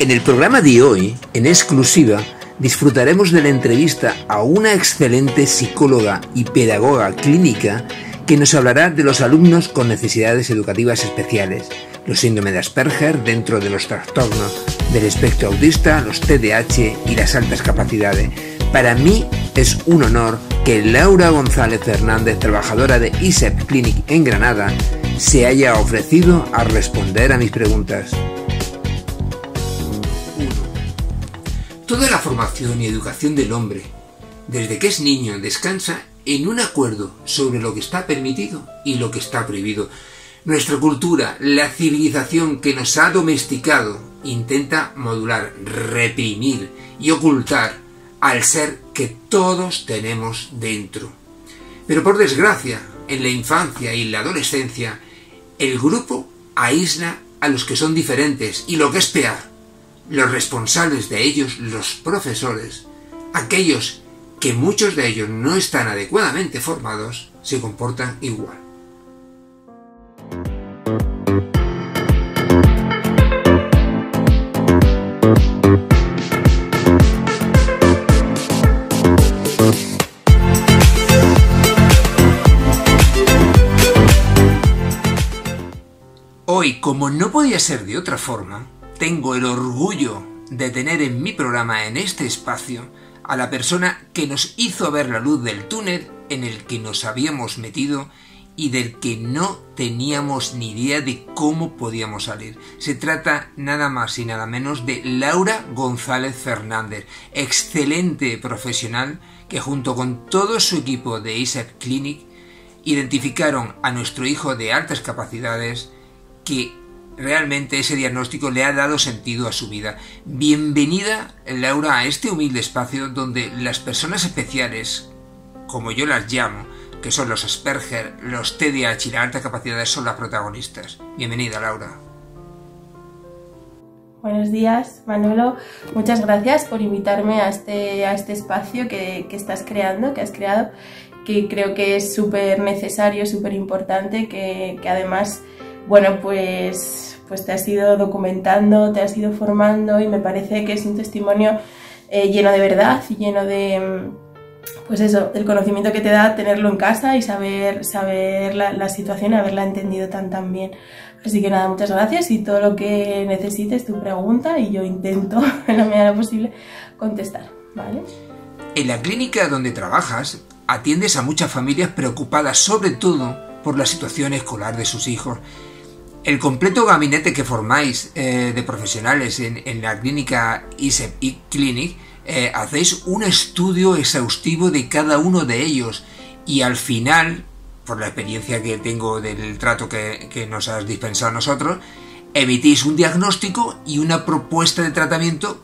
En el programa de hoy, en exclusiva, disfrutaremos de la entrevista a una excelente psicóloga y pedagoga clínica que nos hablará de los alumnos con necesidades educativas especiales, los síndrome de Asperger dentro de los trastornos del espectro autista, los TDAH y las altas capacidades. Para mí es un honor que Laura González Fernández, trabajadora de ISEP Clinic en Granada, se haya ofrecido a responder a mis preguntas. 1. Toda la formación y educación del hombre, desde que es niño, descansa en un acuerdo sobre lo que está permitido y lo que está prohibido. Nuestra cultura, la civilización que nos ha domesticado, intenta modular, reprimir y ocultar al ser que todos tenemos dentro. Pero por desgracia, en la infancia y la adolescencia, el grupo aísla a los que son diferentes y, lo que es peor, los responsables de ellos, los profesores, aquellos que muchos de ellos no están adecuadamente formados, se comportan igual. Hoy, como no podía ser de otra forma, tengo el orgullo de tener en mi programa, en este espacio, a la persona que nos hizo ver la luz del túnel en el que nos habíamos metido y del que no teníamos ni idea de cómo podíamos salir. Se trata nada más y nada menos de Laura González Fernández, excelente profesional que junto con todo su equipo de ISEP Clinic identificaron a nuestro hijo de altas capacidades, que realmente ese diagnóstico le ha dado sentido a su vida. Bienvenida, Laura, a este humilde espacio donde las personas especiales, como yo las llamo, que son los Asperger, los TDAH y las altas capacidades, son las protagonistas. Bienvenida, Laura. Buenos días, Manolo. Muchas gracias por invitarme a este espacio que has creado, que creo que es súper necesario, súper importante, que además, bueno, pues te has ido documentando, te has ido formando y me parece que es un testimonio lleno de verdad y lleno de, pues eso, del conocimiento que te da tenerlo en casa y saber la situación y haberla entendido tan bien. Así que nada, muchas gracias y todo lo que necesites, tu pregunta, y yo intento en la medida de lo posible contestar, ¿vale? En la clínica donde trabajas atiendes a muchas familias preocupadas sobre todo por la situación escolar de sus hijos. El completo gabinete que formáis de profesionales en la clínica ISEP Clinic, hacéis un estudio exhaustivo de cada uno de ellos y al final, por la experiencia que tengo del trato que nos has dispensado a nosotros, emitís un diagnóstico y una propuesta de tratamiento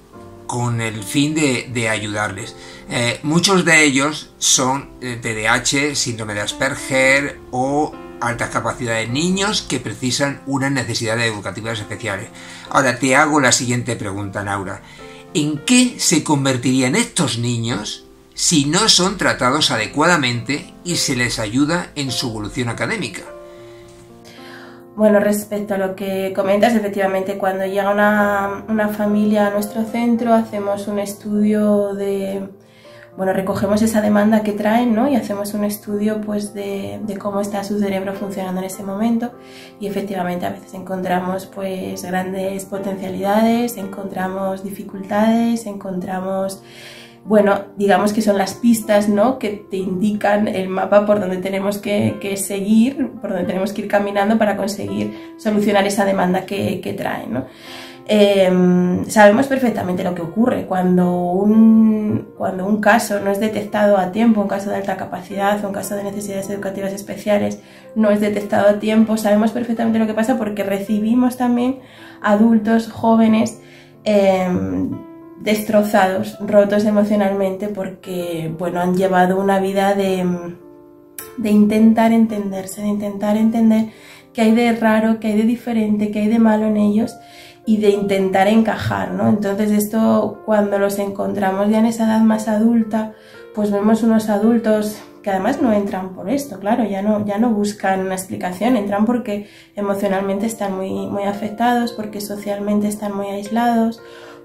con el fin de ayudarles. Muchos de ellos son TDAH, síndrome de Asperger o altas capacidades, niños que precisan unas necesidades educativas especiales. Ahora te hago la siguiente pregunta, Laura. ¿En qué se convertirían estos niños si no son tratados adecuadamente y se les ayuda en su evolución académica? Bueno, respecto a lo que comentas, efectivamente, cuando llega una familia a nuestro centro, hacemos un estudio recogemos esa demanda que traen, ¿no? Y hacemos un estudio pues de cómo está su cerebro funcionando en ese momento, y efectivamente a veces encontramos pues grandes potencialidades, encontramos dificultades, encontramos, bueno, digamos que son las pistas, ¿no?, que te indican el mapa por donde tenemos que seguir, por donde tenemos que ir caminando para conseguir solucionar esa demanda que traen, ¿no? Sabemos perfectamente lo que ocurre cuando un caso no es detectado a tiempo, un caso de alta capacidad o un caso de necesidades educativas especiales no es detectado a tiempo. Sabemos perfectamente lo que pasa porque recibimos también adultos jóvenes destrozados, rotos emocionalmente, porque bueno, han llevado una vida de intentar entenderse, de intentar entender qué hay de raro, qué hay de diferente, qué hay de malo en ellos, y de intentar encajar, ¿no? Entonces esto, cuando los encontramos ya en esa edad más adulta, pues vemos unos adultos que además no entran por esto, claro, ya no buscan una explicación, entran porque emocionalmente están muy afectados, porque socialmente están muy aislados,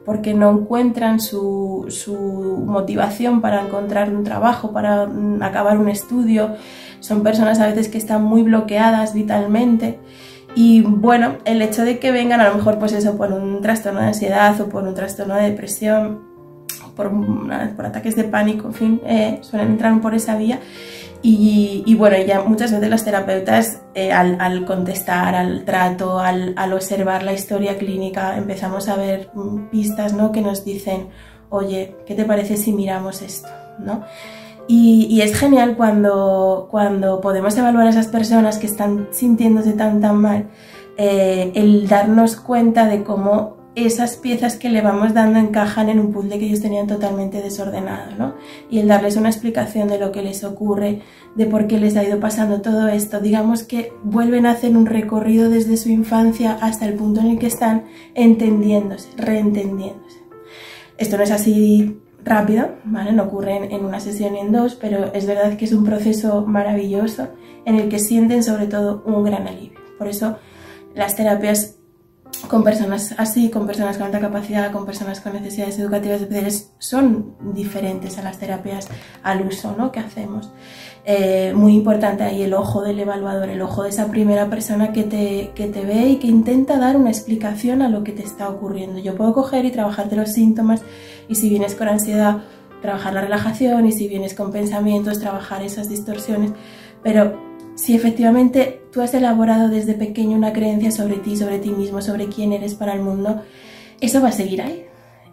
porque no encuentran su motivación para encontrar un trabajo, para acabar un estudio. Son personas a veces que están muy bloqueadas vitalmente. Y bueno, el hecho de que vengan a lo mejor pues eso, por un trastorno de ansiedad o por un trastorno de depresión, por ataques de pánico, en fin, suelen entrar por esa vía. Y bueno, ya muchas veces las terapeutas al contestar, al trato, al observar la historia clínica, empezamos a ver pistas, ¿no?, que nos dicen, oye, ¿qué te parece si miramos esto?, ¿no? Y es genial cuando podemos evaluar a esas personas que están sintiéndose tan mal, el darnos cuenta de cómo esas piezas que le vamos dando encajan en un puzzle que ellos tenían totalmente desordenado, ¿no? Y el darles una explicación de lo que les ocurre, de por qué les ha ido pasando todo esto, digamos que vuelven a hacer un recorrido desde su infancia hasta el punto en el que están entendiéndose, reentendiéndose. Esto no es así rápido, ¿vale? No ocurre en una sesión ni en dos, pero es verdad que es un proceso maravilloso en el que sienten sobre todo un gran alivio. Por eso las terapias con personas así, con personas con alta capacidad, con personas con necesidades educativas especiales, son diferentes a las terapias al uso, ¿no?, que hacemos. Muy importante ahí el ojo del evaluador, el ojo de esa primera persona que te ve y que intenta dar una explicación a lo que te está ocurriendo. Yo puedo coger y trabajarte los síntomas, y si vienes con ansiedad, trabajar la relajación, y si vienes con pensamientos, trabajar esas distorsiones, pero si efectivamente tú has elaborado desde pequeño una creencia sobre ti mismo, sobre quién eres para el mundo, eso va a seguir ahí.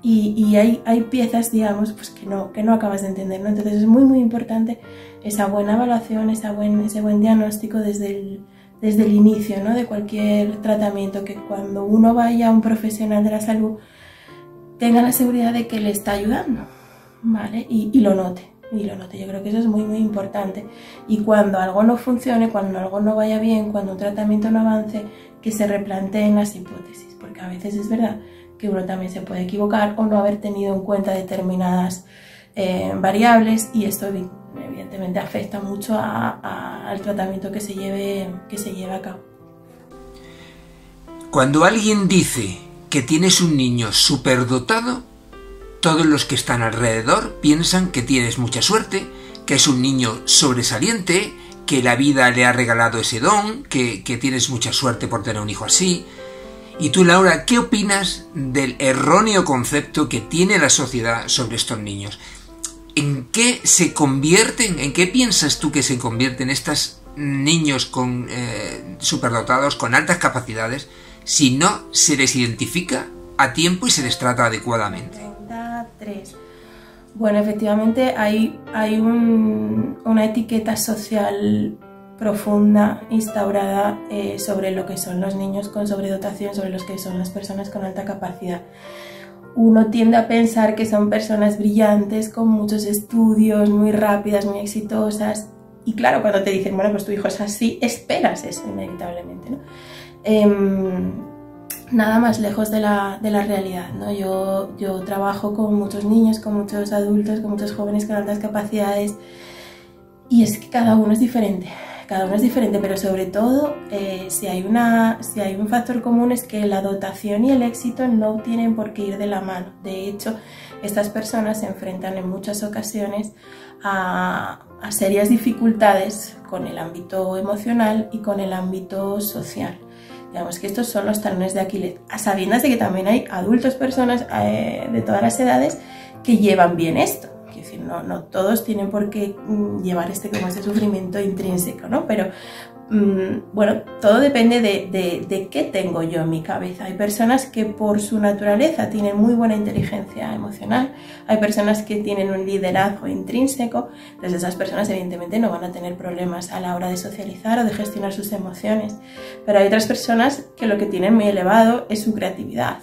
Y hay piezas, digamos, pues que no acabas de entender, ¿no? Entonces es muy importante esa buena evaluación, ese buen diagnóstico desde el inicio, ¿no?, de cualquier tratamiento, que cuando uno vaya a un profesional de la salud tenga la seguridad de que le está ayudando, ¿vale? Y lo note. Yo creo que eso es muy importante. Y cuando algo no funcione, cuando algo no vaya bien, cuando un tratamiento no avance, que se replanteen las hipótesis, porque a veces es verdad que uno también se puede equivocar o no haber tenido en cuenta determinadas variables, y esto evidentemente afecta mucho al tratamiento que se lleve a cabo. Cuando alguien dice que tienes un niño superdotado, todos los que están alrededor piensan que tienes mucha suerte, que es un niño sobresaliente, que la vida le ha regalado ese don, que tienes mucha suerte por tener un hijo así. Y tú, Laura, ¿qué opinas del erróneo concepto que tiene la sociedad sobre estos niños? ¿En qué se convierten, en qué piensas tú que se convierten estos niños superdotados, con altas capacidades, si no se les identifica a tiempo y se les trata adecuadamente? 3. Bueno, efectivamente hay una etiqueta social profunda instaurada sobre lo que son los niños con sobredotación, sobre los que son las personas con alta capacidad. Uno tiende a pensar que son personas brillantes, con muchos estudios, muy rápidas, muy exitosas. Y claro, cuando te dicen, bueno, pues tu hijo es así, esperas eso inevitablemente, ¿no? Nada más lejos de la realidad, ¿no? Yo trabajo con muchos niños, con muchos adultos, con muchos jóvenes con altas capacidades, y es que cada uno es diferente, pero sobre todo si hay un factor común, es que la dotación y el éxito no tienen por qué ir de la mano. De hecho, estas personas se enfrentan en muchas ocasiones a serias dificultades con el ámbito emocional y con el ámbito social. Digamos que estos son los talones de Aquiles, a sabiendas de que también hay adultos, personas de todas las edades, que llevan bien esto. Es decir, no todos tienen por qué llevar como ese sufrimiento intrínseco, ¿no? Pero bueno, todo depende de qué tengo yo en mi cabeza. Hay personas que por su naturaleza tienen muy buena inteligencia emocional, hay personas que tienen un liderazgo intrínseco, entonces esas personas evidentemente no van a tener problemas a la hora de socializar o de gestionar sus emociones. Pero hay otras personas que lo que tienen muy elevado es su creatividad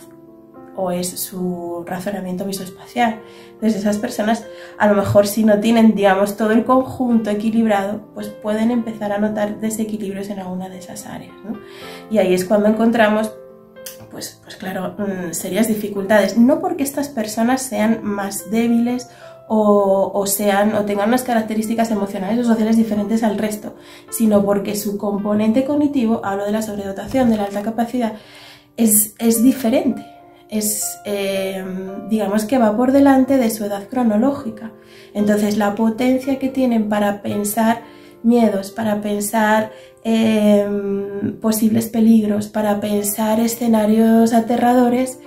o es su razonamiento visoespacial. Entonces esas personas, a lo mejor, si no tienen, digamos, todo el conjunto equilibrado, pues pueden empezar a notar desequilibrios en alguna de esas áreas, ¿no? Y ahí es cuando encontramos, pues claro, serias dificultades. No porque estas personas sean más débiles o tengan unas características emocionales o sociales diferentes al resto, sino porque su componente cognitivo, hablo de la sobredotación, de la alta capacidad, es diferente. digamos que va por delante de su edad cronológica. Entonces la potencia que tienen para pensar miedos, para pensar posibles peligros, para pensar escenarios aterradores,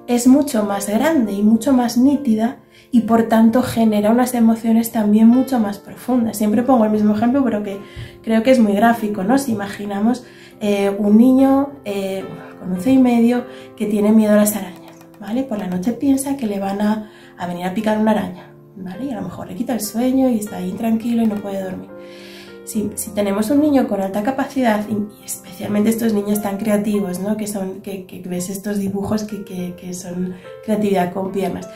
es mucho más grande y mucho más nítida, y por tanto genera unas emociones también mucho más profundas. Siempre pongo el mismo ejemplo, pero que creo que es muy gráfico, ¿no? Si imaginamos un niño con 11 y medio que tiene miedo a las arañas, ¿vale? Por la noche piensa que le van a venir a picar una araña, ¿vale? Y a lo mejor le quita el sueño y está ahí intranquilo y no puede dormir. Si tenemos un niño con alta capacidad, y especialmente estos niños tan creativos, ¿no? que ves estos dibujos que son creatividad con piernas,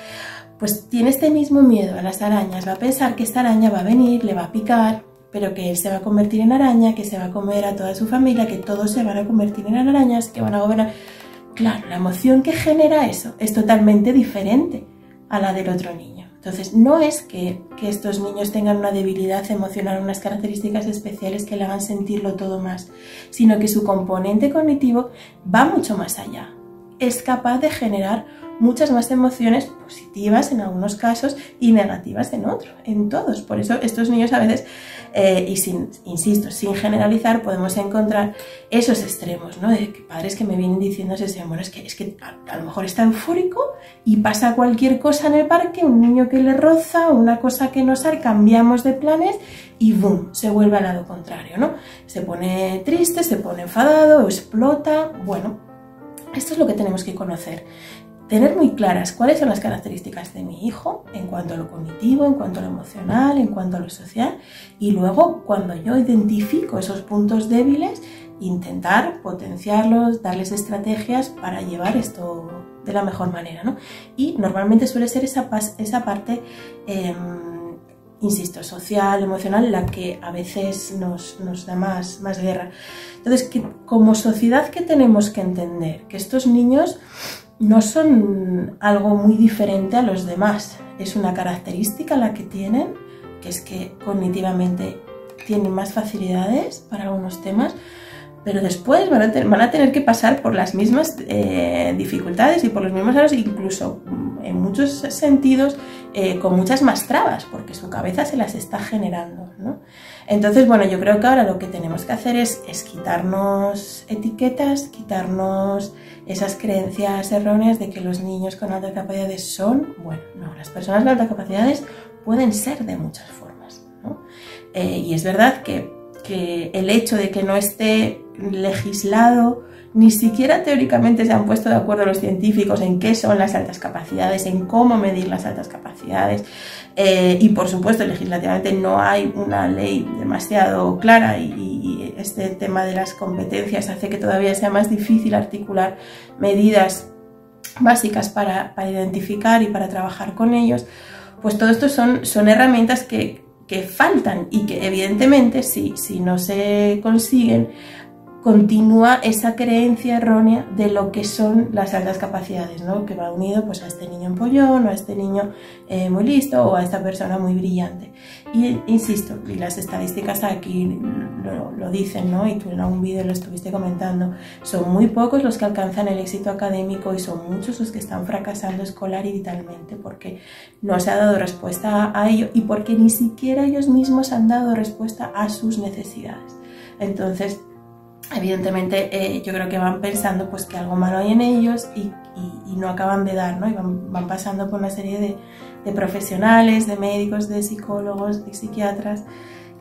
pues tiene este mismo miedo a las arañas, va a pensar que esta araña va a venir, le va a picar, pero que él se va a convertir en araña, que se va a comer a toda su familia, que todos se van a convertir en arañas, que van a gobernar. Claro, la emoción que genera eso es totalmente diferente a la del otro niño. Entonces, no es que estos niños tengan una debilidad emocional, unas características especiales que le hagan sentirlo todo más, sino que su componente cognitivo va mucho más allá. Es capaz de generar muchas más emociones positivas en algunos casos y negativas en otros, en todos. Por eso estos niños a veces, insisto, sin generalizar, podemos encontrar esos extremos, ¿no? De padres que me vienen diciendo, bueno, es que a lo mejor está eufórico y pasa cualquier cosa en el parque, un niño que le roza, una cosa que no sale, cambiamos de planes y ¡boom!, se vuelve al lado contrario, ¿no? Se pone triste, se pone enfadado, explota. Bueno, esto es lo que tenemos que conocer. Tener muy claras cuáles son las características de mi hijo en cuanto a lo cognitivo, en cuanto a lo emocional, en cuanto a lo social, y luego cuando yo identifico esos puntos débiles, intentar potenciarlos, darles estrategias para llevar esto de la mejor manera, ¿no? Y normalmente suele ser esa parte, insisto, social, emocional, la que a veces nos da más guerra. Entonces, como sociedad, ¿qué tenemos que entender? Que estos niños no son algo muy diferente a los demás, es una característica la que tienen, que es que cognitivamente tienen más facilidades para algunos temas, pero después van a tener que pasar por las mismas dificultades y por los mismos errores, incluso en muchos sentidos con muchas más trabas, porque su cabeza se las está generando, ¿no? Entonces, bueno, yo creo que ahora lo que tenemos que hacer es quitarnos etiquetas, quitarnos esas creencias erróneas de que los niños con altas capacidades son, bueno, no, las personas con altas capacidades pueden ser de muchas formas, ¿no? Y es verdad que el hecho de que no esté legislado, ni siquiera teóricamente se han puesto de acuerdo los científicos en qué son las altas capacidades, en cómo medir las altas capacidades, y por supuesto legislativamente no hay una ley demasiado clara, y este tema de las competencias hace que todavía sea más difícil articular medidas básicas para identificar y para trabajar con ellos. Pues todo esto son herramientas que faltan, y que evidentemente si no se consiguen, continúa esa creencia errónea de lo que son las altas capacidades, ¿no? Que va unido pues a este niño empollón, o a este niño muy listo, o a esta persona muy brillante. Y insisto, y las estadísticas aquí lo dicen, ¿no? Y tú en algún vídeo lo estuviste comentando, son muy pocos los que alcanzan el éxito académico y son muchos los que están fracasando escolar y vitalmente, porque no se ha dado respuesta a ello y porque ni siquiera ellos mismos han dado respuesta a sus necesidades. Entonces, evidentemente yo creo que van pensando pues que algo malo hay en ellos y no acaban de dar, ¿no? Y van pasando por una serie de profesionales, de médicos, de psicólogos, de psiquiatras,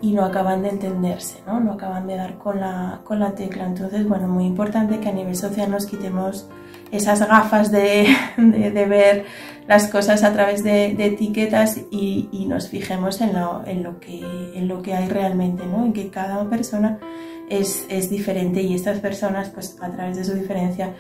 y no acaban de entenderse, ¿no? No acaban de dar con la tecla. Entonces, bueno, muy importante que a nivel social nos quitemos esas gafas de ver las cosas a través de etiquetas y nos fijemos en lo que hay realmente, ¿no? En que cada persona es diferente, y estas personas pues a través de su diferencia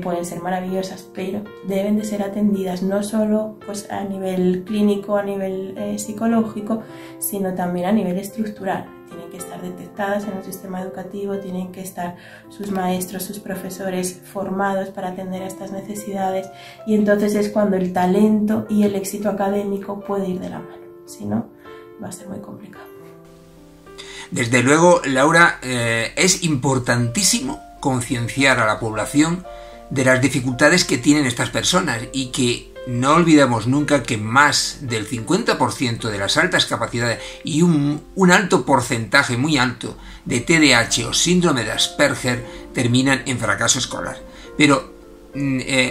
pueden ser maravillosas, pero deben de ser atendidas no solo pues a nivel clínico, a nivel psicológico, sino también a nivel estructural. Tienen que estar detectadas en un sistema educativo, tienen que estar sus maestros, sus profesores formados para atender a estas necesidades, y entonces es cuando el talento y el éxito académico puede ir de la mano. Si no, va a ser muy complicado. Desde luego, Laura, es importantísimo concienciar a la población de las dificultades que tienen estas personas y que no olvidemos nunca que más del 50% de las altas capacidades y un alto porcentaje, muy alto, de TDAH o síndrome de Asperger terminan en fracaso escolar. Pero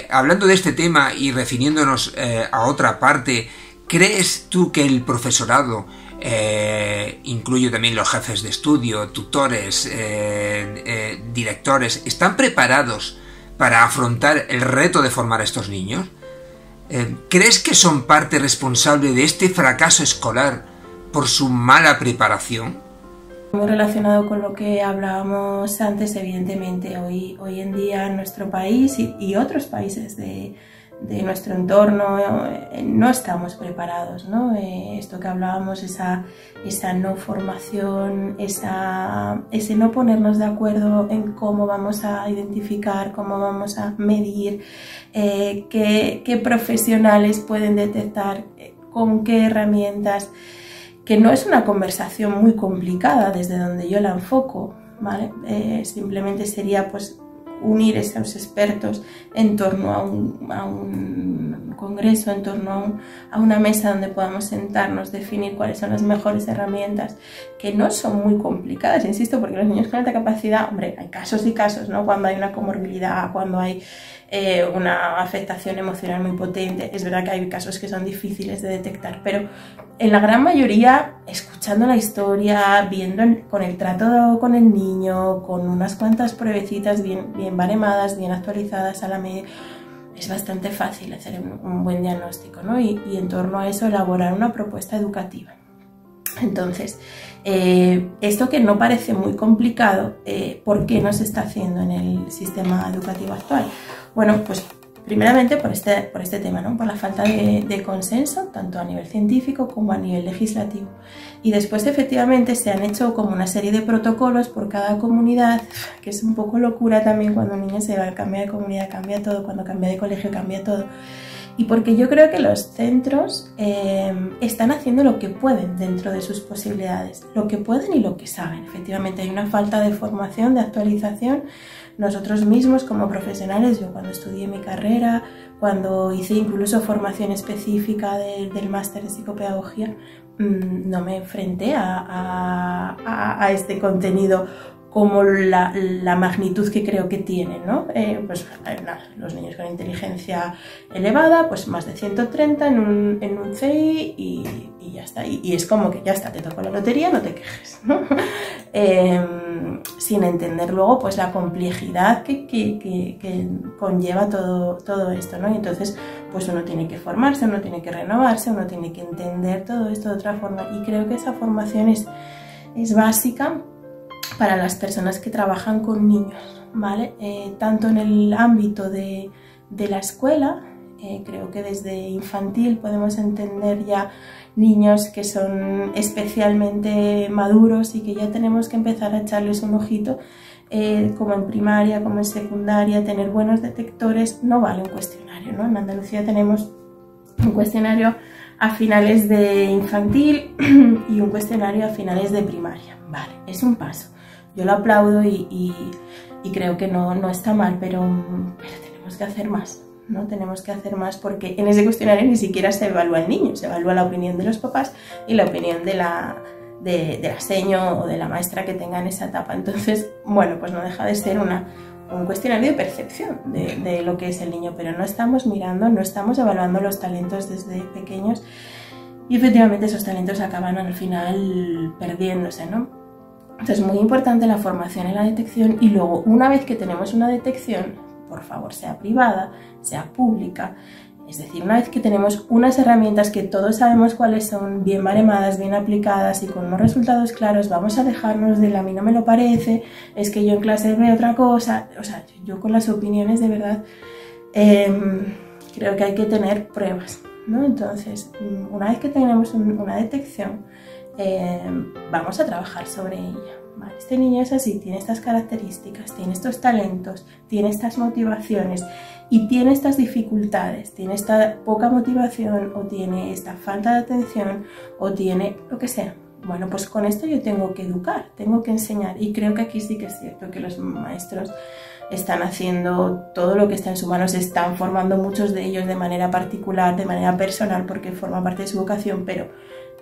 hablando de este tema y refiriéndonos a otra parte, ¿crees tú que el profesorado, incluyo también los jefes de estudio, tutores, directores, están preparados para afrontar el reto de formar a estos niños? ¿Crees que son parte responsable de este fracaso escolar por su mala preparación? Muy relacionado con lo que hablábamos antes, evidentemente, hoy en día en nuestro país y otros países de nuestro entorno no estamos preparados, ¿no? Esto que hablábamos, esa no formación, ese no ponernos de acuerdo en cómo vamos a identificar, cómo vamos a medir, qué profesionales pueden detectar, con qué herramientas, que no es una conversación muy complicada desde donde yo la enfoco, ¿vale? Simplemente sería pues unir a esos expertos en torno a un congreso, en torno a una mesa donde podamos sentarnos, definir cuáles son las mejores herramientas, que no son muy complicadas, insisto, porque los niños con alta capacidad, hombre, hay casos y casos, ¿no? Cuando hay una comorbilidad, cuando hay una afectación emocional muy potente, es verdad que hay casos que son difíciles de detectar, pero en la gran mayoría, escuchando la historia, viendo con el trato con el niño, con unas cuantas pruebecitas bien baremadas, bien actualizadas a la media, es bastante fácil hacer un buen diagnóstico, ¿no? Y en torno a eso elaborar una propuesta educativa. Entonces, esto que no parece muy complicado, ¿por qué no se está haciendo en el sistema educativo actual? Bueno, pues primeramente por este tema, ¿no? Por la falta de consenso, tanto a nivel científico como a nivel legislativo. Y después, efectivamente, se han hecho como una serie de protocolos por cada comunidad, que es un poco locura también cuando un niño se va, cambia de comunidad, cambia todo, cuando cambia de colegio, cambia todo. Y porque yo creo que los centros están haciendo lo que pueden dentro de sus posibilidades, lo que pueden y lo que saben. Efectivamente hay una falta de formación, de actualización. Nosotros mismos como profesionales, yo cuando estudié mi carrera, cuando hice incluso formación específica del máster de psicopedagogía, no me enfrenté a este contenido como la magnitud que creo que tienen, ¿no? Pues los niños con inteligencia elevada, pues más de 130 en un CI y ya está. Y es como que ya está, te tocó la lotería, no te quejes, ¿no? Sin entender luego pues la complejidad que conlleva todo esto, ¿no? Y entonces pues uno tiene que formarse, uno tiene que renovarse, uno tiene que entender todo esto de otra forma. Y creo que esa formación es básica para las personas que trabajan con niños, ¿vale? Tanto en el ámbito de la escuela, creo que desde infantil podemos entender ya niños que son especialmente maduros y que ya tenemos que empezar a echarles un ojito, como en primaria, como en secundaria, tener buenos detectores. No vale un cuestionario, ¿no? En Andalucía tenemos un cuestionario a finales de infantil y un cuestionario a finales de primaria. Vale, es un paso. Yo lo aplaudo y creo que no está mal, pero tenemos que hacer más, ¿no? Tenemos que hacer más porque en ese cuestionario ni siquiera se evalúa el niño, se evalúa la opinión de los papás y la opinión de la seño o de la maestra que tenga en esa etapa. Entonces, bueno, pues no deja de ser un cuestionario de percepción de lo que es el niño, pero no estamos mirando, no estamos evaluando los talentos desde pequeños y efectivamente esos talentos acaban al final perdiéndose, ¿no? Entonces, muy importante la formación en la detección y luego, una vez que tenemos una detección, por favor, sea privada, sea pública, es decir, una vez que tenemos unas herramientas que todos sabemos cuáles son, bien baremadas, bien aplicadas y con unos resultados claros, vamos a dejarnos del a mí no me lo parece, es que yo en clase veo otra cosa. O sea, yo con las opiniones de verdad creo que hay que tener pruebas, ¿no? Entonces, una vez que tenemos una detección, vamos a trabajar sobre ella. Vale, este niño es así, tiene estas características, tiene estos talentos, tiene estas motivaciones y tiene estas dificultades, tiene esta poca motivación o tiene esta falta de atención o tiene lo que sea, Bueno, pues con esto yo tengo que educar, tengo que enseñar, y creo que aquí sí que es cierto que los maestros están haciendo todo lo que está en su mano, se están formando muchos de ellos de manera particular, de manera personal, porque forma parte de su vocación, pero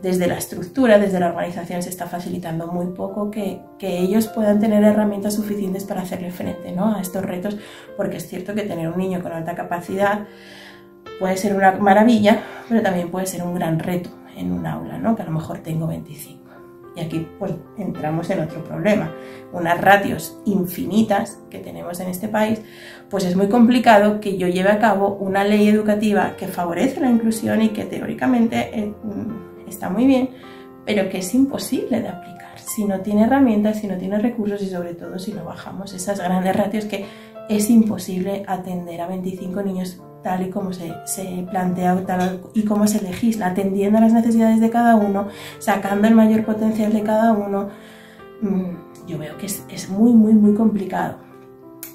desde la estructura, desde la organización se está facilitando muy poco que ellos puedan tener herramientas suficientes para hacerle frente, ¿no?, a estos retos, porque es cierto que tener un niño con alta capacidad puede ser una maravilla, pero también puede ser un gran reto en un aula, ¿no?, que a lo mejor tengo 25. Y aquí pues entramos en otro problema. Unas ratios infinitas que tenemos en este país, pues es muy complicado que yo lleve a cabo una ley educativa que favorece la inclusión y que teóricamente está muy bien, pero que es imposible de aplicar si no tiene herramientas, si no tiene recursos y sobre todo si no bajamos esas grandes ratios que es imposible atender a 25 niños tal y como se plantea tal y como se legisla, atendiendo a las necesidades de cada uno, sacando el mayor potencial de cada uno. Yo veo que es muy complicado.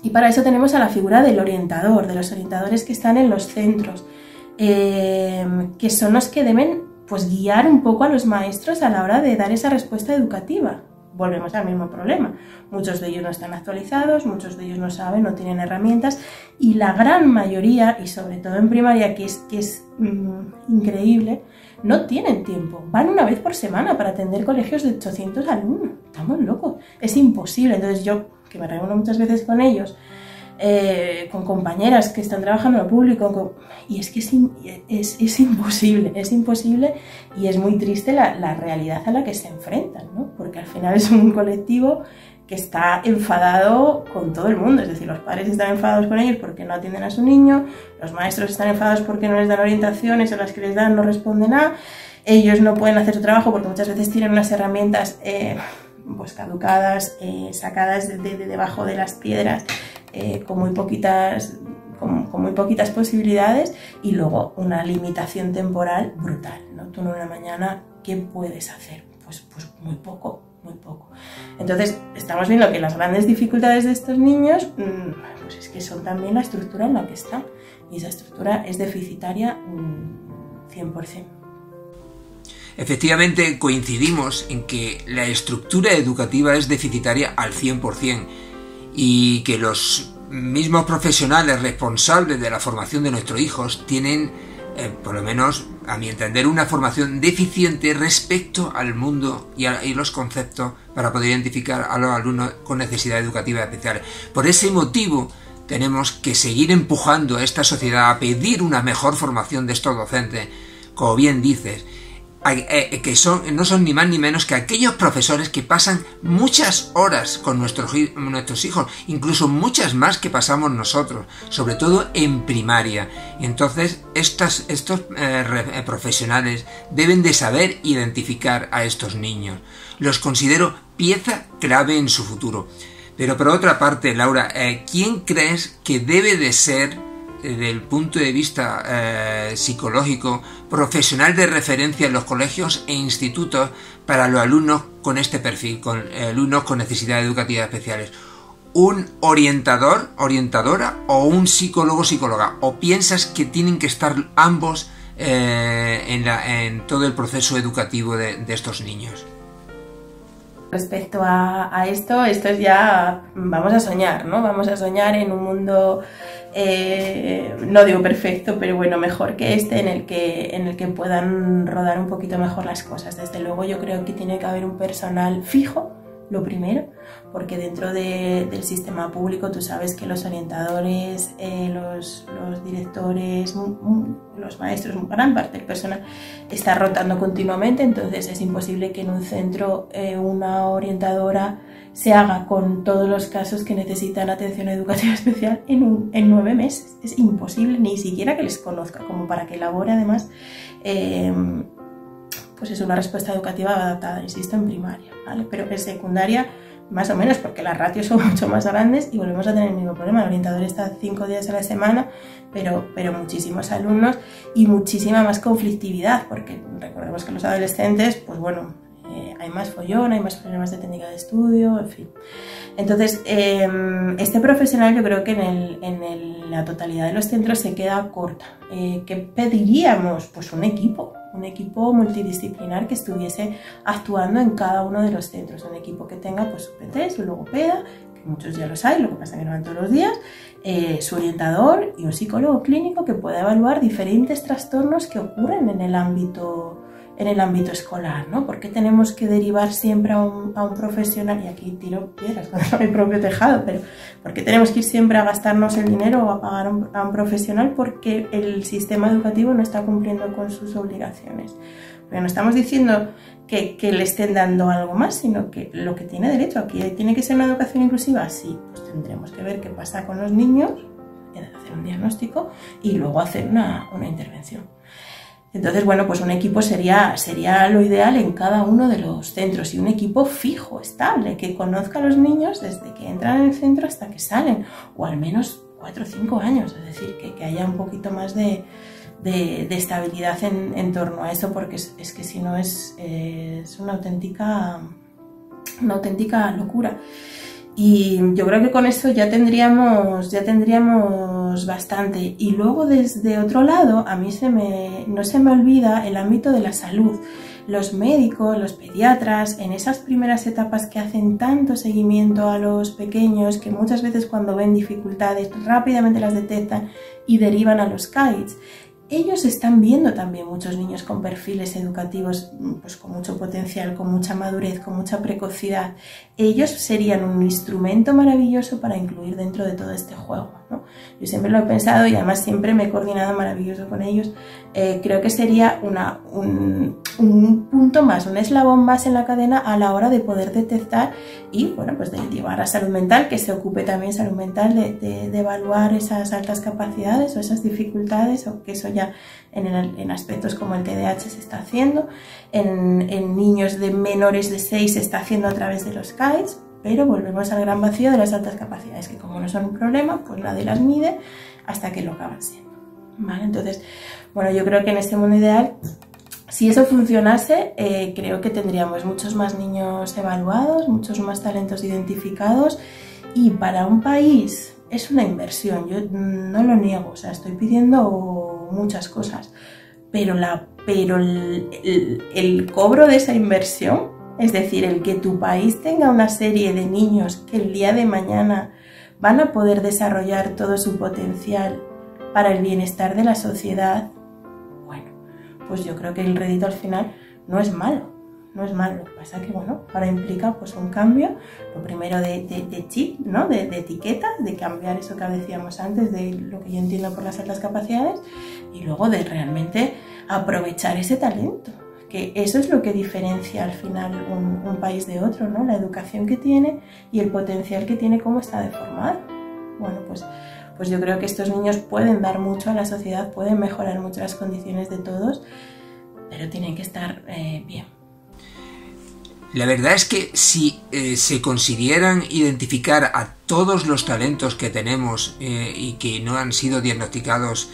Y para eso tenemos a la figura del orientador, de los orientadores que están en los centros, que son los que deben pues guiar un poco a los maestros a la hora de dar esa respuesta educativa. Volvemos al mismo problema. Muchos de ellos no están actualizados, muchos de ellos no saben, no tienen herramientas, y la gran mayoría, y sobre todo en primaria, que es increíble, no tienen tiempo. Van una vez por semana para atender colegios de 800 alumnos. Estamos locos. Es imposible. Entonces yo, que me reúno muchas veces con ellos, con compañeras que están trabajando en lo público, y es que es imposible, y es muy triste la realidad a la que se enfrentan, ¿no? Porque al final es un colectivo que está enfadado con todo el mundo, es decir, los padres están enfadados con ellos porque no atienden a su niño, los maestros están enfadados porque no les dan orientaciones, o las que les dan no responden a, ellos no pueden hacer su trabajo porque muchas veces tienen unas herramientas pues caducadas, sacadas de debajo de las piedras, con muy poquitas posibilidades, y luego una limitación temporal brutal, ¿no? Tú en una mañana, ¿qué puedes hacer? Pues muy poco. Entonces estamos viendo que las grandes dificultades de estos niños pues es que son también la estructura en la que están, y esa estructura es deficitaria 100%. Efectivamente, coincidimos en que la estructura educativa es deficitaria al 100%, y que los mismos profesionales responsables de la formación de nuestros hijos tienen, por lo menos a mi entender, una formación deficiente respecto al mundo y los conceptos para poder identificar a los alumnos con necesidades educativas especiales. Por ese motivo tenemos que seguir empujando a esta sociedad a pedir una mejor formación de estos docentes, como bien dices, que no son ni más ni menos que aquellos profesores que pasan muchas horas con nuestros hijos, incluso muchas más que pasamos nosotros, sobre todo en primaria. Entonces estos profesionales deben de saber identificar a estos niños. Los considero pieza clave en su futuro. Pero por otra parte, Laura, ¿quién crees que debe de ser, desde el punto de vista psicológico, profesional de referencia en los colegios e institutos para los alumnos con este perfil, con alumnos con necesidades educativas especiales? ¿Un orientador, orientadora, o un psicólogo, psicóloga? ¿O piensas que tienen que estar ambos en todo el proceso educativo de estos niños? Respecto a esto es ya, vamos a soñar, ¿no? Vamos a soñar en un mundo, no digo perfecto, pero bueno, mejor que este, en el que puedan rodar un poquito mejor las cosas. Desde luego yo creo que tiene que haber un personal fijo, lo primero, porque dentro del sistema público tú sabes que los orientadores, los directores, los maestros, gran parte del personal está rotando continuamente, entonces es imposible que en un centro una orientadora se haga con todos los casos que necesitan atención educativa especial en 9 meses. Es imposible, ni siquiera que les conozca, como para que elabore además pues es una respuesta educativa adaptada, insisto, en primaria, ¿vale? Pero en secundaria más o menos, porque las ratios son mucho más grandes y volvemos a tener el mismo problema. El orientador está 5 días a la semana, pero muchísimos alumnos y muchísima más conflictividad, porque recordemos que los adolescentes, pues bueno, hay más follón, hay más problemas de técnica de estudio, en fin. Entonces, este profesional yo creo que en la totalidad de los centros se queda corta. ¿Qué pediríamos? Pues un equipo un equipo multidisciplinar que estuviese actuando en cada uno de los centros, un equipo que tenga pues su PT, su logopeda, que muchos ya los hay, lo que pasa es que no van todos los días, su orientador y un psicólogo clínico que pueda evaluar diferentes trastornos que ocurren en el ámbito escolar, ¿no? ¿Por qué tenemos que derivar siempre a un profesional? Y aquí tiro piedras contra mi propio tejado, pero ¿por qué tenemos que ir siempre a gastarnos el dinero o a pagar a un profesional? Porque el sistema educativo no está cumpliendo con sus obligaciones. Pero no estamos diciendo que le estén dando algo más, sino que lo que tiene derecho aquí tiene que ser una educación inclusiva. Sí, pues tendremos que ver qué pasa con los niños, hacer un diagnóstico y luego hacer una intervención. Entonces, bueno, pues un equipo sería lo ideal en cada uno de los centros y un equipo fijo, estable, que conozca a los niños desde que entran en el centro hasta que salen, o al menos 4 o 5 años, es decir, que haya un poquito más de estabilidad en torno a eso, porque es que si no es una auténtica locura. Y yo creo que con eso ya tendríamos bastante. Y luego desde otro lado, a mí no se me olvida el ámbito de la salud. Los médicos, los pediatras, en esas primeras etapas que hacen tanto seguimiento a los pequeños, que muchas veces cuando ven dificultades rápidamente las detectan y derivan a los CAIDS. Ellos están viendo también muchos niños con perfiles educativos pues con mucho potencial, con mucha madurez, con mucha precocidad. Ellos serían un instrumento maravilloso para incluir dentro de todo este juego, ¿no? Yo siempre lo he pensado y además siempre me he coordinado maravilloso con ellos. Creo que sería un punto más, un eslabón más en la cadena a la hora de poder detectar y bueno, pues de llevar a salud mental, que se ocupe también salud mental de evaluar esas altas capacidades o esas dificultades, o que eso ya en aspectos como el TDAH se está haciendo, en niños de menores de 6 se está haciendo a través de los CAIDS, pero volvemos al gran vacío de las altas capacidades, que como no son un problema, pues nadie las mide hasta que lo acaban siendo, ¿vale? Entonces, bueno, yo creo que en este mundo ideal, si eso funcionase, creo que tendríamos muchos más niños evaluados, muchos más talentos identificados, y para un país es una inversión, yo no lo niego, o sea, estoy pidiendo muchas cosas, pero el cobro de esa inversión, es decir, el que tu país tenga una serie de niños que el día de mañana van a poder desarrollar todo su potencial para el bienestar de la sociedad, bueno, pues yo creo que el rédito al final no es malo. No es malo, lo que pasa es que bueno, ahora implica pues un cambio, lo primero de chip, ¿no? de etiqueta, de cambiar eso que decíamos antes, de lo que yo entiendo por las altas capacidades, y luego de realmente aprovechar ese talento, que eso es lo que diferencia al final un país de otro, ¿no? La educación que tiene y el potencial que tiene, cómo está deformado. Bueno, pues yo creo que estos niños pueden dar mucho a la sociedad, pueden mejorar mucho las condiciones de todos, pero tienen que estar bien. La verdad es que si se consiguieran identificar a todos los talentos que tenemos y que no han sido diagnosticados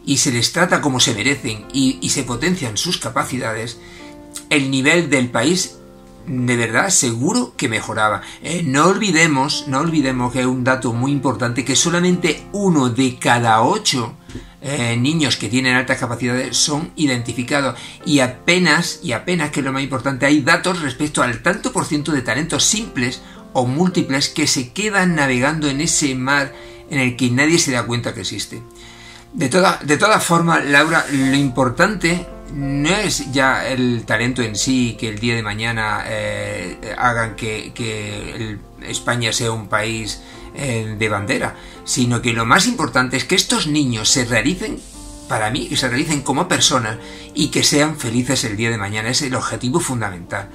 y se les trata como se merecen y se potencian sus capacidades, el nivel del país de verdad seguro que mejoraba. No olvidemos que es un dato muy importante, que solamente 1 de cada 8 niños que tienen altas capacidades son identificados, y apenas, que es lo más importante, hay datos respecto al tanto por ciento de talentos simples o múltiples que se quedan navegando en ese mar en el que nadie se da cuenta que existe. De todas formas, Laura, lo importante no es ya el talento en sí, que el día de mañana hagan que España sea un país de bandera, sino que lo más importante es que estos niños se realicen, para mí, que se realicen como personas y que sean felices el día de mañana. Es el objetivo fundamental.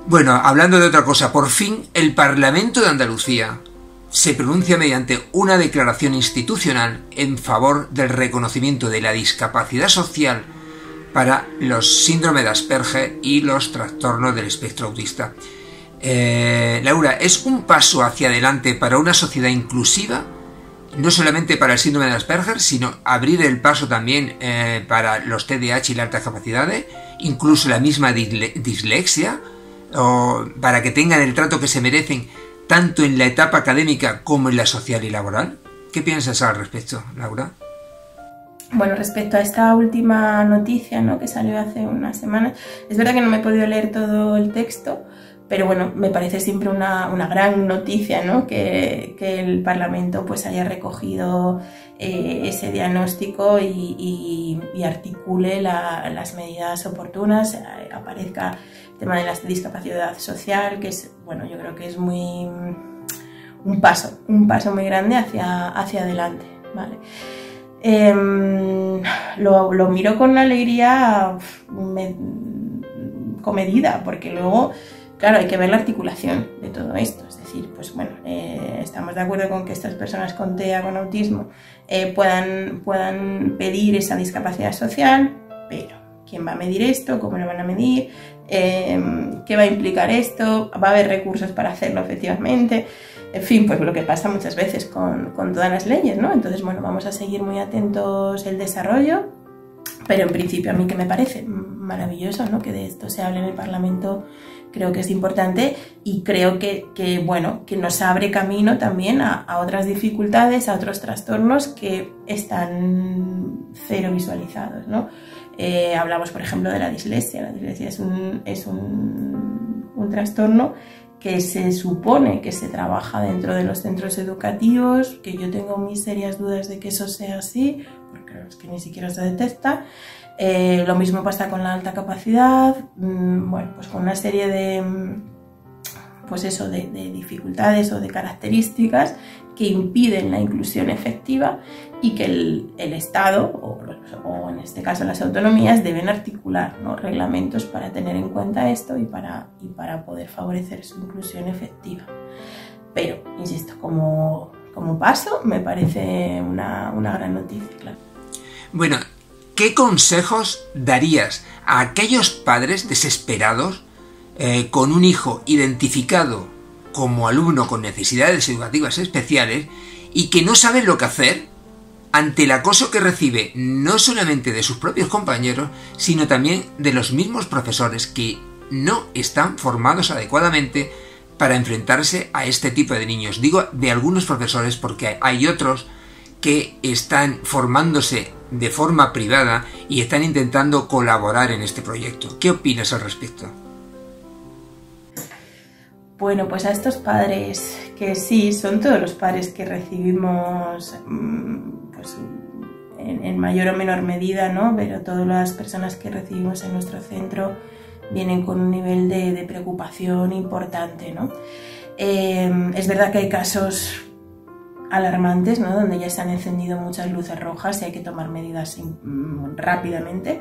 Bueno, hablando de otra cosa, por fin el Parlamento de Andalucía se pronuncia mediante una declaración institucional en favor del reconocimiento de la discapacidad social para los síndromes de Asperger y los trastornos del espectro autista. Laura, ¿es un paso hacia adelante para una sociedad inclusiva? No solamente para el síndrome de Asperger, sino abrir el paso también para los TDAH y las altas capacidades, incluso la misma dislexia, o para que tengan el trato que se merecen tanto en la etapa académica como en la social y laboral. ¿Qué piensas al respecto, Laura? Bueno, respecto a esta última noticia, ¿no?, que salió hace unas semanas, es verdad que no me he podido leer todo el texto, pero bueno, me parece siempre una gran noticia, ¿no?, que el Parlamento pues haya recogido ese diagnóstico y articule las medidas oportunas, aparezca el tema de la discapacidad social, que es, bueno, yo creo que es un paso muy grande hacia adelante, ¿vale? Lo miro con una alegría comedida, porque luego, claro, hay que ver la articulación de todo esto. Es decir, pues bueno, estamos de acuerdo con que estas personas con TEA, con autismo, puedan pedir esa discapacidad social, pero ¿quién va a medir esto? ¿Cómo lo van a medir? ¿Qué va a implicar esto? ¿Va a haber recursos para hacerlo efectivamente? En fin, pues lo que pasa muchas veces con todas las leyes, ¿no? Entonces, bueno, vamos a seguir muy atentos el desarrollo, pero en principio a mí que me parece maravilloso, ¿no?, que de esto se hable en el Parlamento, creo que es importante y creo que nos abre camino también a otras dificultades, a otros trastornos que están cero visualizados, ¿no? Hablamos, por ejemplo, de la dislexia. La dislexia es un trastorno que se supone que se trabaja dentro de los centros educativos, que yo tengo mis serias dudas de que eso sea así, porque es que ni siquiera se detecta. Lo mismo pasa con la alta capacidad, bueno, pues con una serie de dificultades o de características que impiden la inclusión efectiva y que el Estado, o en este caso las autonomías, deben articular, ¿no?, reglamentos para tener en cuenta esto y para poder favorecer su inclusión efectiva. Pero, insisto, como paso, me parece una gran noticia, claro. Bueno, ¿qué consejos darías a aquellos padres desesperados con un hijo identificado como alumno con necesidades educativas especiales y que no saben lo que hacer ante el acoso que recibe no solamente de sus propios compañeros, sino también de los mismos profesores que no están formados adecuadamente para enfrentarse a este tipo de niños? Digo de algunos profesores porque hay otros que están formándose de forma privada y están intentando colaborar en este proyecto. ¿Qué opinas al respecto? Bueno, pues a estos padres, que sí, son todos los padres que recibimos pues, en mayor o menor medida, ¿no?, pero todas las personas que recibimos en nuestro centro vienen con un nivel de preocupación importante, ¿no? Es verdad que hay casos alarmantes, ¿no?, donde ya se han encendido muchas luces rojas y hay que tomar medidas rápidamente.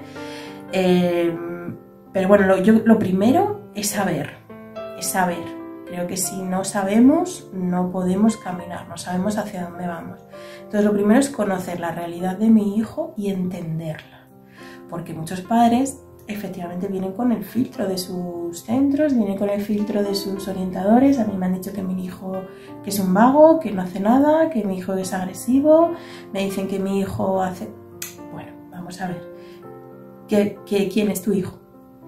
Pero bueno, lo primero es saber. Creo que si no sabemos, no podemos caminar, no sabemos hacia dónde vamos. Entonces lo primero es conocer la realidad de mi hijo y entenderla. Porque muchos padres efectivamente vienen con el filtro de sus centros, vienen con el filtro de sus orientadores. A mí me han dicho que mi hijo que es un vago, que no hace nada, que mi hijo es agresivo, me dicen que mi hijo hace... Bueno, vamos a ver. ¿Quién es tu hijo?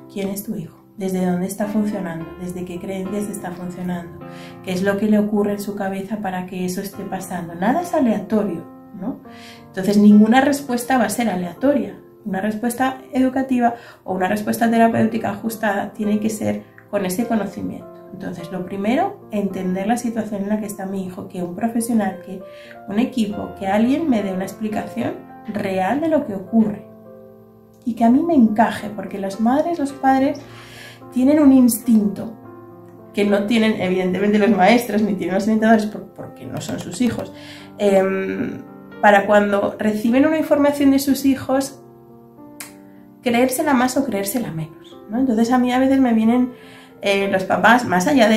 ¿Quién es tu hijo? ¿Desde dónde está funcionando? ¿Desde qué creencias está funcionando? ¿Qué es lo que le ocurre en su cabeza para que eso esté pasando? Nada es aleatorio, ¿no? Entonces ninguna respuesta va a ser aleatoria. Una respuesta educativa o una respuesta terapéutica ajustada tiene que ser con ese conocimiento. Entonces lo primero, entender la situación en la que está mi hijo, que un profesional, que un equipo, que alguien me dé una explicación real de lo que ocurre y que a mí me encaje, porque las madres, los padres tienen un instinto que no tienen evidentemente los maestros ni tienen los orientadores porque no son sus hijos, para cuando reciben una información de sus hijos creérsela más o creérsela menos, ¿no? Entonces a mí a veces me vienen los papás, más allá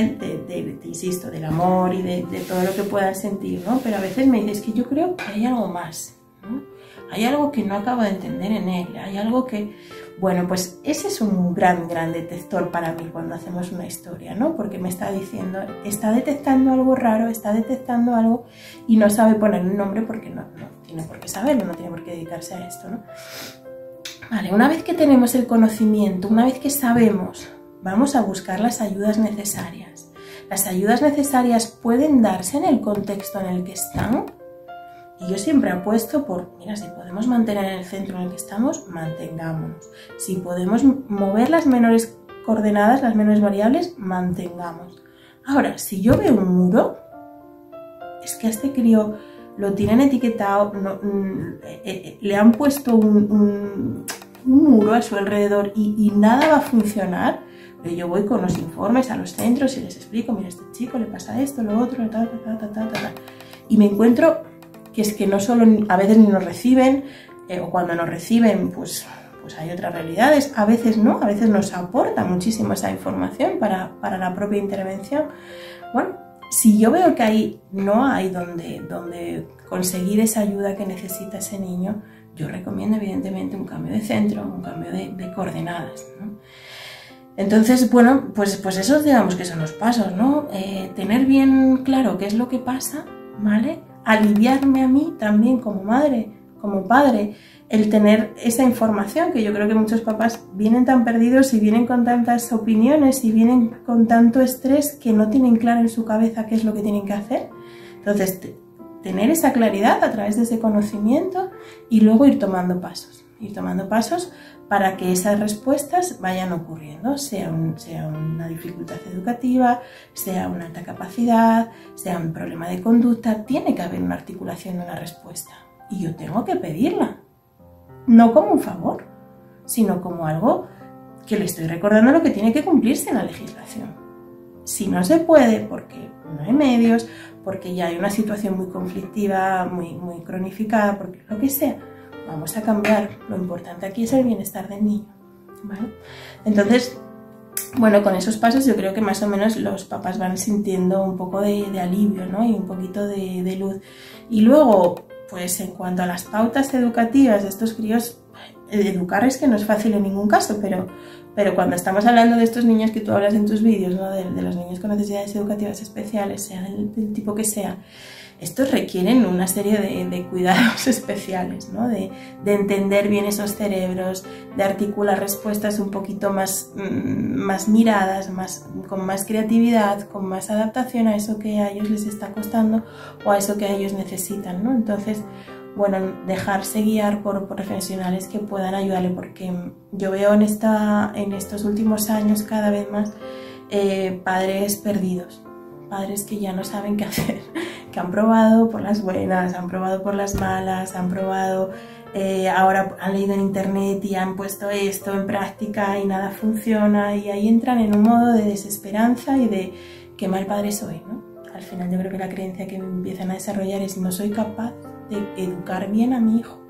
insisto, del amor y de todo lo que puedan sentir, ¿no? Pero a veces me dicen, es que yo creo que hay algo más, ¿no? Hay algo que no acabo de entender en él, hay algo que... Bueno, pues ese es un gran detector para mí cuando hacemos una historia, ¿no? Porque me está diciendo, está detectando algo raro, está detectando algo y no sabe poner un nombre porque no tiene por qué saberlo, no tiene por qué dedicarse a esto, ¿no? Vale, una vez que tenemos el conocimiento, una vez que sabemos, vamos a buscar las ayudas necesarias. Las ayudas necesarias pueden darse en el contexto en el que están. Y yo siempre apuesto por, mira, si podemos mantener el centro en el que estamos, mantengámonos. Si podemos mover las menores coordenadas, las menores variables, mantengamos. Ahora, si yo veo un muro, es que a este crío lo tienen etiquetado, le han puesto un muro a su alrededor y nada va a funcionar. Pero yo voy con los informes a los centros y les explico, mira, a este chico le pasa esto, lo otro, y me encuentro que es que no solo a veces ni nos reciben, o cuando nos reciben, pues hay otras realidades, a veces no, a veces nos aporta muchísimo esa información para la propia intervención. Bueno, si yo veo que ahí no hay donde conseguir esa ayuda que necesita ese niño, yo recomiendo evidentemente un cambio de centro, un cambio de coordenadas, ¿no? Entonces, bueno, pues eso, digamos que son los pasos, ¿no? Tener bien claro qué es lo que pasa, ¿vale? Aliviarme a mí también como madre, como padre, el tener esa información, que yo creo que muchos papás vienen tan perdidos y vienen con tantas opiniones y vienen con tanto estrés que no tienen claro en su cabeza qué es lo que tienen que hacer. Entonces, tener esa claridad a través de ese conocimiento y luego ir tomando pasos para que esas respuestas vayan ocurriendo, sea una dificultad educativa, sea una alta capacidad, sea un problema de conducta, tiene que haber una articulación de una respuesta y yo tengo que pedirla, no como un favor, sino como algo que le estoy recordando lo que tiene que cumplirse en la legislación. Si no se puede, porque no hay medios, porque ya hay una situación muy conflictiva, muy cronificada, porque lo que sea, vamos a cambiar. Lo importante aquí es el bienestar del niño, ¿vale? Entonces, bueno, con esos pasos yo creo que más o menos los papás van sintiendo un poco de alivio, ¿no? Y un poquito de luz. Y luego, pues en cuanto a las pautas educativas de estos críos, educar es que no es fácil en ningún caso, pero cuando estamos hablando de estos niños que tú hablas en tus vídeos, ¿no? De los niños con necesidades educativas especiales, sea del tipo que sea, estos requieren una serie de cuidados especiales, ¿no? De entender bien esos cerebros, de articular respuestas un poquito más miradas, con más creatividad, con más adaptación a eso que a ellos les está costando o a eso que a ellos necesitan, ¿no? Entonces, bueno, dejarse guiar por profesionales que puedan ayudarle, porque yo veo en estos últimos años cada vez más padres perdidos, padres que ya no saben qué hacer, que han probado por las buenas, han probado por las malas, han probado, ahora han leído en internet y han puesto esto en práctica y nada funciona, y ahí entran en un modo de desesperanza y de qué mal padre soy, ¿no? Al final yo creo que la creencia que empiezan a desarrollar es no soy capaz de educar bien a mi hijo.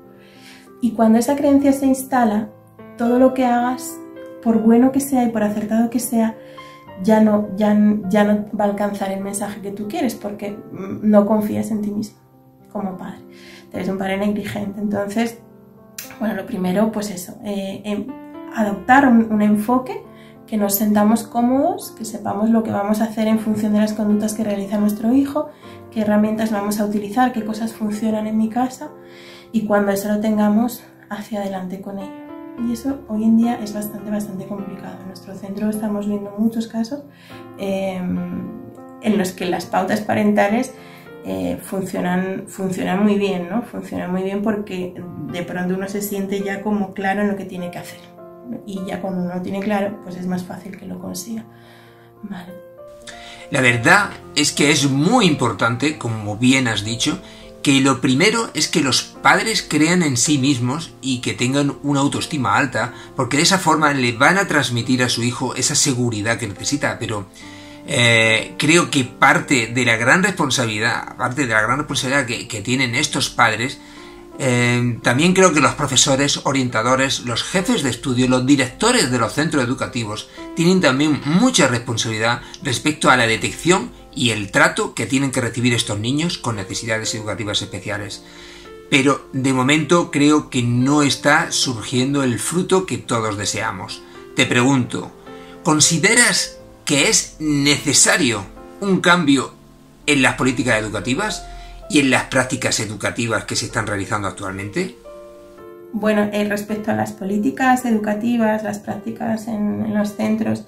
Y cuando esa creencia se instala, todo lo que hagas, por bueno que sea y por acertado que sea, ya no va a alcanzar el mensaje que tú quieres, porque no confías en ti mismo como padre. Eres un padre negligente. Entonces, bueno, lo primero, pues eso, adoptar un enfoque, que nos sentamos cómodos, que sepamos lo que vamos a hacer en función de las conductas que realiza nuestro hijo, qué herramientas vamos a utilizar, qué cosas funcionan en mi casa, y cuando eso lo tengamos, hacia adelante con ello. Y eso hoy en día es bastante complicado. En nuestro centro estamos viendo muchos casos en los que las pautas parentales funcionan muy bien, ¿no? Funcionan muy bien porque de pronto uno se siente ya como claro en lo que tiene que hacer. Y ya cuando uno lo tiene claro, pues es más fácil que lo consiga. Vale. La verdad es que es muy importante, como bien has dicho, que lo primero es que los padres crean en sí mismos y que tengan una autoestima alta, porque de esa forma le van a transmitir a su hijo esa seguridad que necesita. Pero creo que parte de la gran responsabilidad, que tienen estos padres, también creo que los profesores, orientadores, los jefes de estudio, los directores de los centros educativos tienen también mucha responsabilidad respecto a la detección y el trato que tienen que recibir estos niños con necesidades educativas especiales. Pero de momento creo que no está surgiendo el fruto que todos deseamos. Te pregunto, ¿consideras que es necesario un cambio en las políticas educativas y en las prácticas educativas que se están realizando actualmente? Bueno, respecto a las políticas educativas, las prácticas en los centros,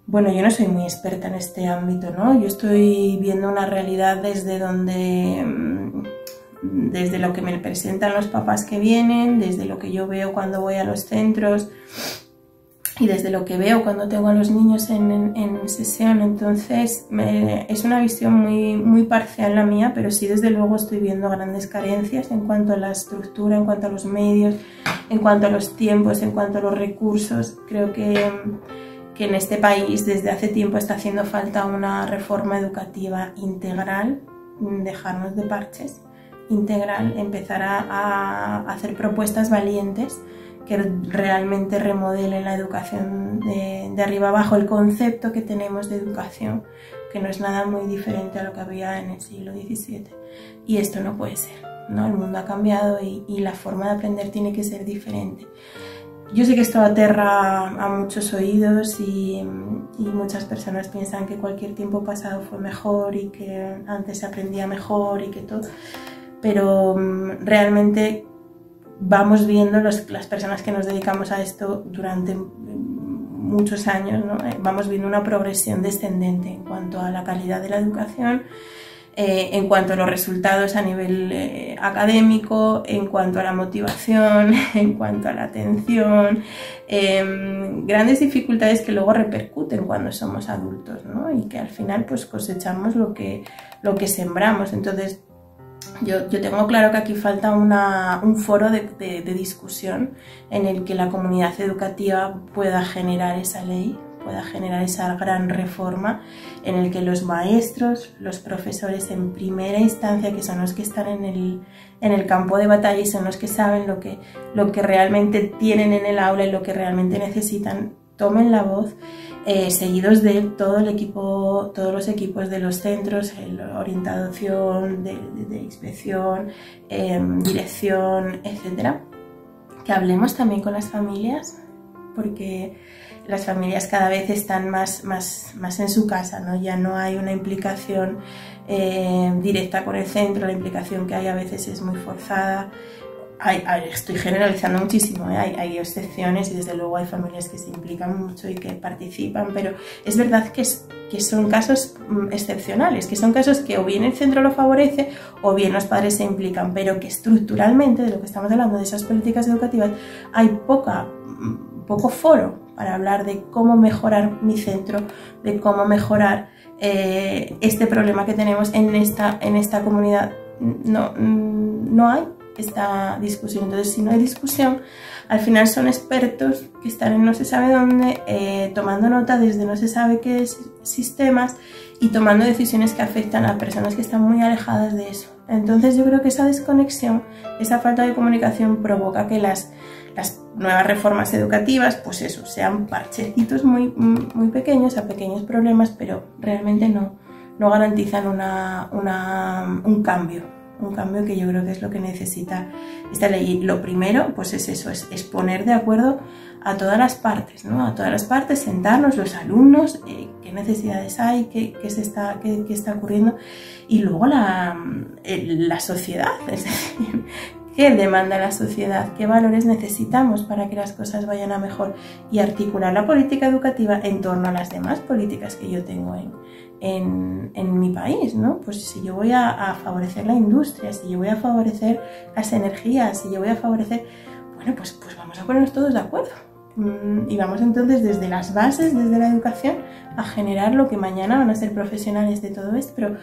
bueno, yo no soy muy experta en este ámbito, ¿no? Yo estoy viendo una realidad desde donde desde lo que me presentan los papás que vienen, desde lo que yo veo cuando voy a los centros y desde lo que veo cuando tengo a los niños en sesión. Entonces es una visión muy parcial la mía, pero sí desde luego estoy viendo grandes carencias en cuanto a la estructura, en cuanto a los medios, en cuanto a los tiempos, en cuanto a los recursos. Creo que en este país desde hace tiempo está haciendo falta una reforma educativa integral, dejarnos de parches, integral, empezar a hacer propuestas valientes que realmente remodelen la educación de arriba abajo, el concepto que tenemos de educación, que no es nada muy diferente a lo que había en el siglo XVII. Y esto no puede ser, ¿no? El mundo ha cambiado y la forma de aprender tiene que ser diferente. Yo sé que esto aterra a muchos oídos y muchas personas piensan que cualquier tiempo pasado fue mejor y que antes se aprendía mejor y que todo, pero realmente vamos viendo las personas que nos dedicamos a esto durante muchos años, ¿no? Vamos viendo una progresión descendente en cuanto a la calidad de la educación, en cuanto a los resultados a nivel académico, en cuanto a la motivación, en cuanto a la atención, grandes dificultades que luego repercuten cuando somos adultos, ¿no? Y que al final pues cosechamos lo que sembramos. Entonces yo tengo claro que aquí falta un foro de discusión en el que la comunidad educativa pueda generar esa ley, pueda generar esa gran reforma en el que los maestros, los profesores en primera instancia, que son los que están en el campo de batalla y son los que saben lo que realmente tienen en el aula y lo que realmente necesitan, tomen la voz, seguidos de todo el equipo, todos los equipos de los centros, orientación, de inspección, dirección, etcétera. Que hablemos también con las familias, porque las familias cada vez están más en su casa, ¿no? Ya no hay una implicación directa con el centro, la implicación que hay a veces es muy forzada. Estoy generalizando muchísimo, hay excepciones y desde luego hay familias que se implican mucho y que participan, pero es verdad que son casos excepcionales, que son casos que o bien el centro lo favorece o bien los padres se implican, pero que estructuralmente, de lo que estamos hablando, de esas políticas educativas, hay poco foro para hablar de cómo mejorar mi centro, de cómo mejorar este problema que tenemos en esta comunidad. No hay esta discusión. Entonces, si no hay discusión, al final son expertos que están en no se sabe dónde, tomando nota desde no se sabe qué sistemas y tomando decisiones que afectan a personas que están muy alejadas de eso. Entonces yo creo que esa desconexión, esa falta de comunicación provoca que las nuevas reformas educativas, pues eso, sean parchecitos muy pequeños, a pequeños problemas, pero realmente no garantizan un cambio que yo creo que es lo que necesita esta ley. Y lo primero, pues es eso, es poner de acuerdo a todas las partes, ¿no? A todas las partes, sentarnos, los alumnos, qué necesidades hay, qué está ocurriendo, y luego la sociedad, es decir, qué demanda la sociedad, qué valores necesitamos para que las cosas vayan a mejor, y articular la política educativa en torno a las demás políticas que yo tengo en mi país, ¿no? Pues si yo voy a favorecer la industria, si yo voy a favorecer las energías, si yo voy a favorecer, bueno, pues vamos a ponernos todos de acuerdo. Y vamos entonces desde las bases, desde la educación, a generar lo que mañana van a ser profesionales de todo esto. Pero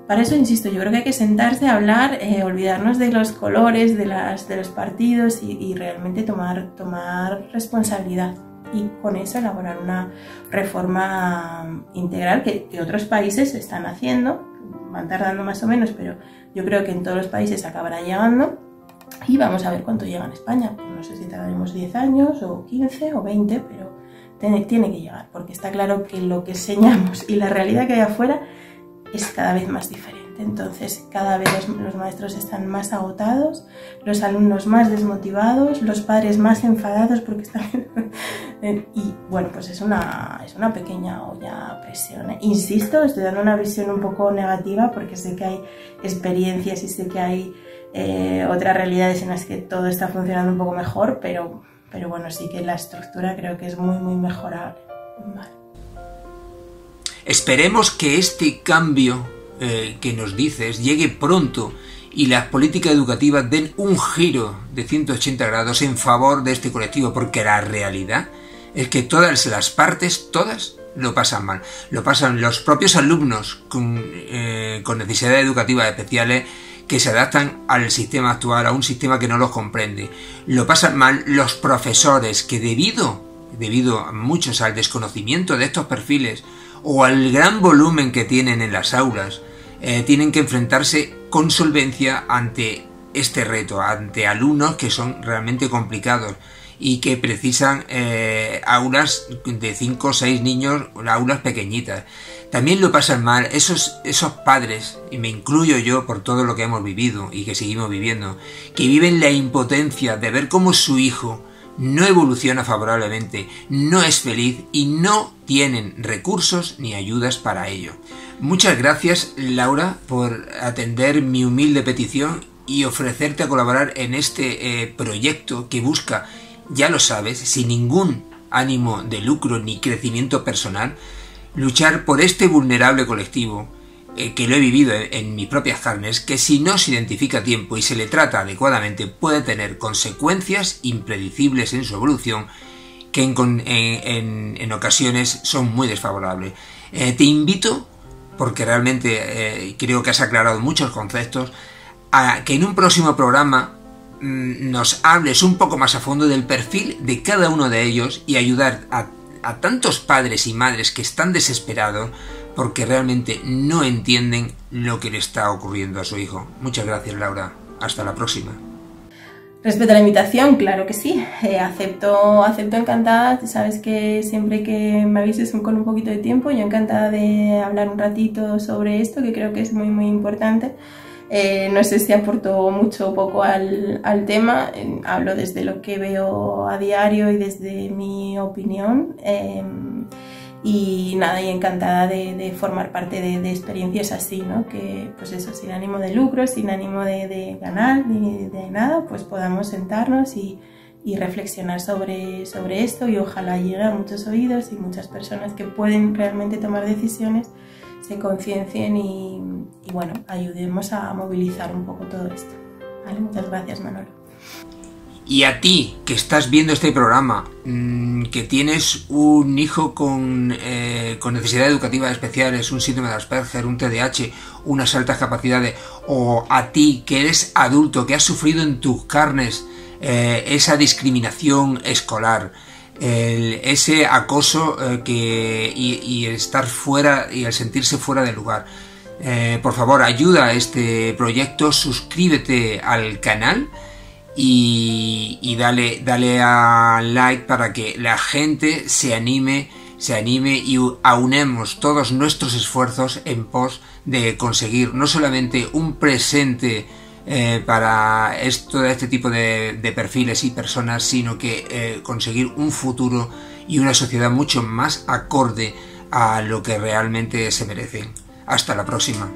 para eso, insisto, yo creo que hay que sentarse a hablar, olvidarnos de los colores, de los partidos y realmente tomar responsabilidad. Y con eso elaborar una reforma integral que otros países están haciendo. Van tardando más o menos, pero yo creo que en todos los países acabará llegando. Y vamos a ver cuánto llega en España. No sé si tardaremos 10 años o 15 o 20, pero tiene que llegar, porque está claro que lo que enseñamos y la realidad que hay afuera es cada vez más diferente. Entonces, cada vez los maestros están más agotados, los alumnos más desmotivados, los padres más enfadados porque están... y bueno, pues es una pequeña olla a presión. Insisto, estoy dando una visión un poco negativa porque sé que hay experiencias y sé que hay otras realidades en las que todo está funcionando un poco mejor, pero bueno, sí que la estructura creo que es muy mejorable. Vale. Esperemos que este cambio que nos dices llegue pronto y las políticas educativas den un giro de 180 grados en favor de este colectivo, porque la realidad es que todas las partes, todas, lo pasan mal. Lo pasan los propios alumnos con necesidades educativas especiales que se adaptan al sistema actual, a un sistema que no los comprende. Lo pasan mal los profesores que debido a muchos al desconocimiento de estos perfiles o al gran volumen que tienen en las aulas, tienen que enfrentarse con solvencia ante este reto, ante alumnos que son realmente complicados y que precisan aulas de 5 o 6 niños, aulas pequeñitas. También lo pasan mal esos padres, y me incluyo yo por todo lo que hemos vivido y que seguimos viviendo, que viven la impotencia de ver cómo su hijo no evoluciona favorablemente, no es feliz y no tienen recursos ni ayudas para ello. Muchas gracias, Laura, por atender mi humilde petición y ofrecerte a colaborar en este proyecto que busca, ya lo sabes, sin ningún ánimo de lucro ni crecimiento personal, luchar por este vulnerable colectivo que lo he vivido en mis propias carnes, que si no se identifica a tiempo y se le trata adecuadamente puede tener consecuencias impredecibles en su evolución que en ocasiones son muy desfavorables. Te invito, porque realmente creo que has aclarado muchos conceptos, a que en un próximo programa nos hables un poco más a fondo del perfil de cada uno de ellos y ayudar a tantos padres y madres que están desesperados porque realmente no entienden lo que le está ocurriendo a su hijo. Muchas gracias, Laura. Hasta la próxima. Respecto a la invitación, claro que sí. Acepto encantada. Sabes que siempre que me avises con un poquito de tiempo, yo encantada de hablar un ratito sobre esto, que creo que es muy, muy importante. No sé si aporto mucho o poco al tema. Hablo desde lo que veo a diario y desde mi opinión. Y nada, y encantada de formar parte de experiencias así, ¿no? Que pues eso, sin ánimo de lucro, sin ánimo de ganar ni de nada, pues podamos sentarnos y reflexionar sobre esto, y ojalá llegue a muchos oídos y muchas personas que pueden realmente tomar decisiones se conciencien y bueno, ayudemos a movilizar un poco todo esto. ¿Vale? Muchas gracias, Manolo. Y a ti, que estás viendo este programa, que tienes un hijo con necesidades educativas especiales, un síndrome de Asperger, un TDAH, unas altas capacidades, o a ti, que eres adulto, que has sufrido en tus carnes esa discriminación escolar, ese acoso y estar fuera y el sentirse fuera de lugar. Por favor, ayuda a este proyecto, suscríbete al canal y dale a like para que la gente se anime y aunemos todos nuestros esfuerzos en pos de conseguir no solamente un presente para este tipo de perfiles y personas, sino que conseguir un futuro y una sociedad mucho más acorde a lo que realmente se merecen. Hasta la próxima.